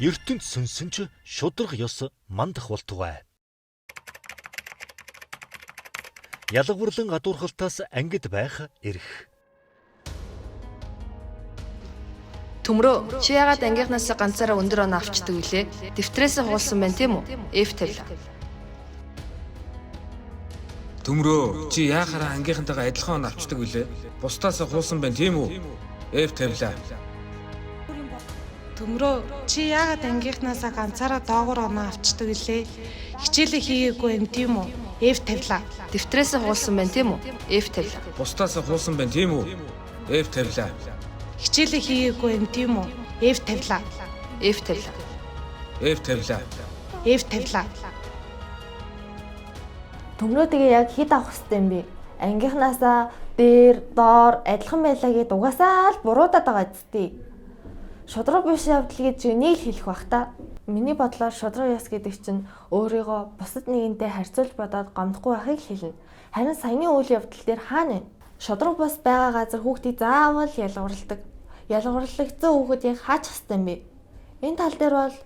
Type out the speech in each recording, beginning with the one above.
ертөнд сүнсэн ч шудраг ёс мандах болтугай. Ялгуурлан гадуурхалтаас ангид байх эрх. Төмрөө чи яагаад ангийнхнаас ганцаараа өндөр оноо авчдаг вүлээ? Дэвтрээсээ хуулсан байна тийм үү? F тавила. Төмрөө чи яахаараа ангийнхантайгаа адилхан оноо авчдаг вүлээ? Бусдаас хуусан байна тийм үү? F тавила. Төмрөө чи яагаад ангийнхнаас ганцаараа доогуур оноо авчдаг гэлээ? Хичээлээ хийгээгүй юм тийм үү? F тавила. Дэвтрээсээ хуулсан байна тийм үү? F тавила. Бусдаас хуусан байна тийм үү? F тавила. Хичээлээ хийгээгүй юм тийм үү? F тавила. F тавила. F тавила. F тавила. Төмрөө тэгээ яг хэд авах хэрэгтэй юм бэ? Ангийнхнаасаа дээр, доор адилхан байлаа гэд угаасаа л буруудаад байгаа зү. Шудраг биш явдал гэж нэг л хэлэх бах та. Миний бодлоор шудраг яс гэдэг чинь өөрийгөө бусад нэгэнтэй харьцуулж бодоод гомдохгүй байхыг хэлнэ. Харин саяны үйл явдал дээр хаана вэ? Шудраг бас байгаа газар хүүхдийг заавал ялгуурладаг. Ялгуурлагдсан хүүхэд яг хаач хэвтэй юм бэ? Энэ тал дээр бол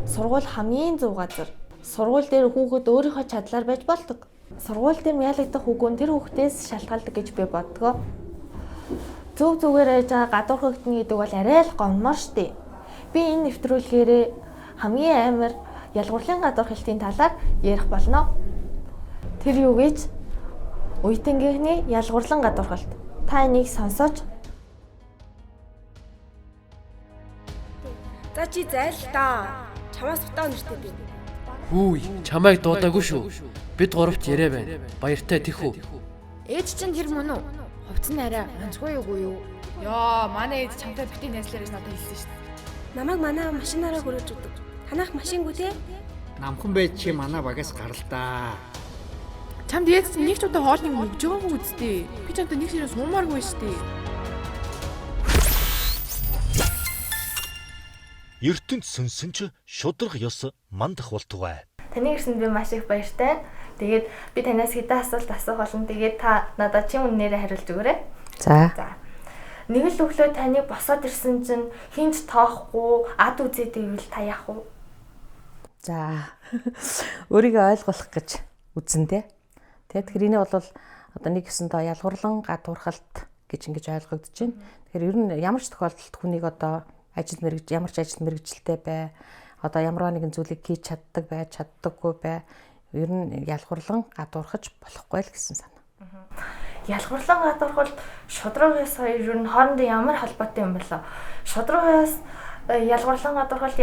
сургууль хамгийн зөв газар. Сургууль дээр хүүхэд өөрийнхөө чадлаар байж болдог. Сургууль дээр яалагдах үгүй тэр хүүхдээс шалтгаалдаг гэж би боддгоо. Зөв зүгээр ээж гадуурхагдана гэдэг бол арай л гомдмор штэ. Би энэ нэвтрүүлгээрээ хамгийн амар ялгуурлын гадуурхалтын талаар ярих болно. Тэр юу гэж? Үеийнхний ялгуурлан гадуурхалт. Та энийг сонсооч. За чи зайл та. Чамаас утаа нэртэй би. Хүү, чамайг дуудаагүй шүү. Бид гуравт яриа байна. Баяртай тэхүү. Ээж чинь тэр мөн үү? Хувцсан арай онцгүй юу? Яа, манай ээж чамтай битгий найзлаар гэж надад хэлсэн шүү дээ. Намайг манай машинаараа хүргэж өгдөг. Танах машингүй те? Намхан байж чи манай багаас гаралдаа. Чамд ээж нэг ч удаа хоолныг өгж байгаагүй үсттэй. Би чамтай нэг ширээ суумааргүй шүү дээ. ертөнд сүнсэн ч шудраг ёс мандах болтугай. Таны ирсэнд би маш их баяртай. Тэгээд би танаас хэдэн асуулт асуух болно. Тэгээд та надад чи үннээрээ хариулж өгөөрэй. За. Нэг л өглөө таны босоод ирсэн чинь хинч тоохгүй ад үзээд ивэл та яах вэ? За. Өөрийгөө ойлгох гэж үзэн тэ. Тэгэхээр энэ бол одоо нэг гэсэндээ ялгуурлан гадуурхалт гэж ингэж ойлгогдож байна. Тэгэхээр ер нь ямар ч тохиолдолд хүнийг одоо ямар ч ажил мэргэжилтэй бай. Одоо ямар нэгэн зүйлийг хийж чаддаг бай, чаддаггүй бай. Ер нь ялгуурлан гадуурхаж болохгүй л гэсэн санаа. Ялгуурлан гадуурхалт шудраг ёс хоёр ер нь хоорондоо ямар холбоотой юм болоо? Шудраг ёс ялгуурлан гадуурхалт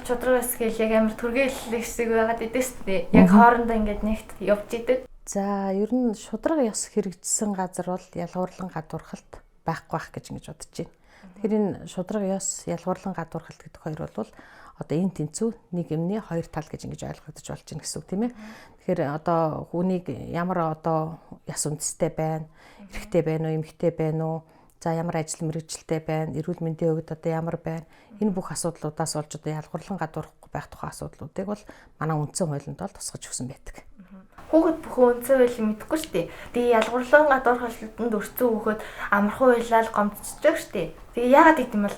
шудраг ёс гэх яг амар түргээлэх шиг байгаад идэс тээ. Яг хоорондоо ингээд нэгт явж идэг. За ер нь шудраг ёс хэрэгжсэн газар бол ялгуурлан гадуурхалт байхгүй байх гэж ингэж бодож байна. Тэгэхээр энэ шудраг ёс, ялгуурлан гадуурхалт гэдэг хоёр бол одоо энэ тэнцүү нэг юмны хоёр тал гэж ингэж ойлгогдож болж байна гэсэн үг тийм ээ. Тэгэхээр одоо хүнийг ямар одоо яс үндэстэй байна, эрэгтэй байна уу, эмэгтэй байна уу, за ямар ажил мэргэжилтэй байна, эрүүл мэндийн хувьд одоо ямар байна. Энэ бүх асуудлуудаас болж одоо ялгуурлан гадуурхахгүй байх тухай асуудлуудыг бол манай үндсэн хуулинд бол тусгаж өгсөн байдаг. Хүүхэд бүхэн үндсэн хуулийг мэдэхгүй шүү дээ. Тэгээ ялгуурлан гадуурхалтанд өрцөн хүүхэд амархан уйлал гомдчихдаг шүү дээ. Тэгээ яагаад гэдэм бол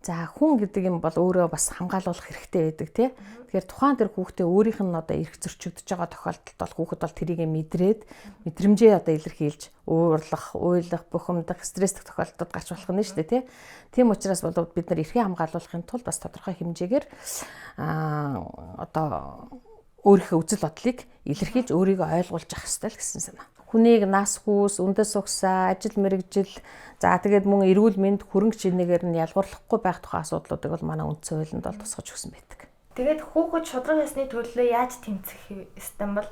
за хүн гэдэг юм бол өөрөө бас хамгаалуулах хэрэгтэй байдаг тий. Тэгэхээр тухайн тэр хүүхдээ өөрийнх нь одоо эрх зөрчигдөж байгаа тохиолдолд бол хүүхэд бол тэрийг мэдрээд мэдрэмжээ одоо илэрхийлж уурлах, уйлах, бухимдах, стресстэх тохиолдолд гарч болох нь шүү дээ тий. Тийм учраас бол бид нар эрхээ хамгаалуулахын тулд бас тодорхой хэмжээгээр одоо өөрийнхөө үзэл бодлыг илэрхийлж өөрийгөө ойлгуулж авах хэрэгтэй л гэсэн санаа. Хүнийг нас хүүс, үндэс угсаа, ажил мэргэжил, за тэгээд мөн эрүүл мэнд хөрөнгө чинээгээр нь ялгуурлахгүй байх тухай асуудлуудыг бол манай үндсэн хуулинд бол тусгаж өгсөн байдаг. Тэгээд хүүхэд шудраг ёсны төлөө яаж тэмцэх ёстой бол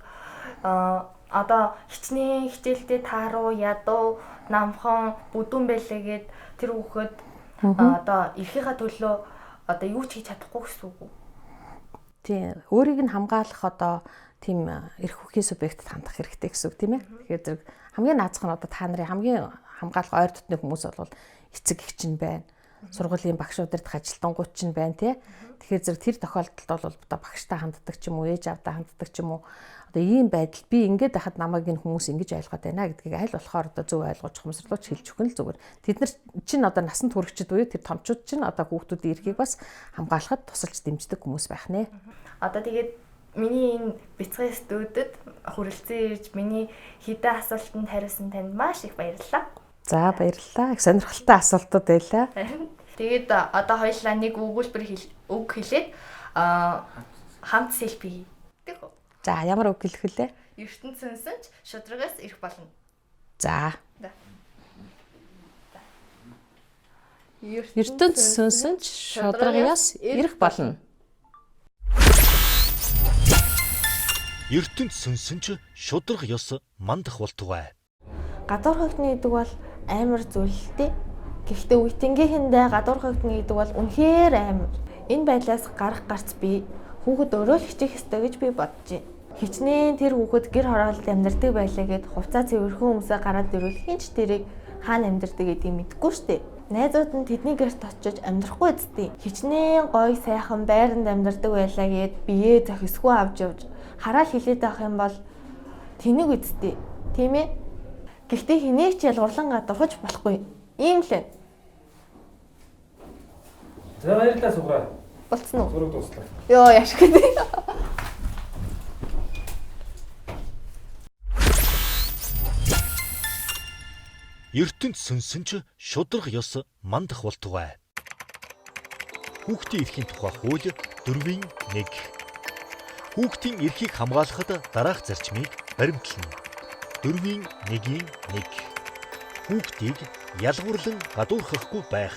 одоо хичнээн хичээлдээ тааруу, ядуу, намхан, бүдүүн байлээгээд тэр хүүхэд одоо эрхийнхаа төлөө одоо юу ч хийж чадахгүй гэсэн үг үү? Тийм, өөрийг нь хамгаалах одоо тийм эрх хүхийн субъектэд хандах хэрэгтэй гэсэн үг тийм ээ. Тэгэхээр зэрэг хамгийн наазах нь одоо та нарын хамгийн хамгаалах ойр дотны хүмүүс бол эцэг эх чинь байна. Сургуулийн багшууд дэх ажилтнууд чинь байна тий. Тэгэхээр зэрэг тэр тохиолдолд бол одоо багштай ханддаг ч юм уу, ээж авдаа ханддаг ч юм уу. Одоо ийм байдал би ингээд байхад намайг энэ хүмүүс ингэж ойлгоод байна гэдгийг аль болохоор одоо зөв ойлгож ухамсарлууч хэлж өгөх нь зүгээр. Тэд нар чинь одоо насанд хүрэгчд буюу тэр томчууд чинь одоо хүүхдүүдийн эрхийг бас хамгаалахад тусалж дэмждэг хүмүүс байх нэ. Одоо тэгээд миний энэ бяцхан студид хүрэлцэн ирж миний хэдэн асуултанд хариулсан танд маш их баярлалаа. За баярлалаа. Их сонирхолтой асуултууд байлаа. Тэгээд одоо хоёулаа нэг үг хэлээд хамт селфи хийдэг. За ямар үг хэлэх вүлээ? ертөнд сүнсэн ч шударгаас ирэх болно. За. ертөнд сүнсэн ч шударгаас ирэх болно. ертөнд сүнсэн ч шударга ёс мандах болтугай. Гадуур хогтны гэдэг бол амар зүйлтэй. Гэхдээ үетэнгийнхэндээ гадуур хогтны гэдэг бол үнэхээр амар. Энэ байдлаас гарах гарц би хүүхэд өөрөө л хичээх ёстой гэж би бодож байна. Хичнээн тэр хүүхэд гэр хороололд амьдардаг байлаа гэд хувцас цэвэрхэн хүмүүсээ гараад ирвэл хинч тэрийг хаана амьдардаг гэдгийг мэдэхгүй штеп. Найзууд нь тэдний гэрт очиж амьдрахгүй үсттэй. Хичнээн гоё сайхан байранд амьдардаг байлаа гэд биеэ зохисгүй авч явж хараал хилээд авах юм бол тэнэг үсттэй. Тийм ээ? Гэхдээ хэнийг ч ялгуурлан гадуурхаж болохгүй. Ийм л ээ. За баярлалаа суграа. Болцсон уу? Зураг дуслаа. Йоо яшиг дээ. ертөнд сүнсэн ч шударга ёс мандах болтугай. Хүүхдийн эрхийн тухай хууль 4-ийн 1. Хүүхдийн эрхийг хамгаалахад дараах зарчмыг баримтлана. 4-ийн 1-ийн 1. Хүүхдийг ялгуурлан гадуурхахгүй байх.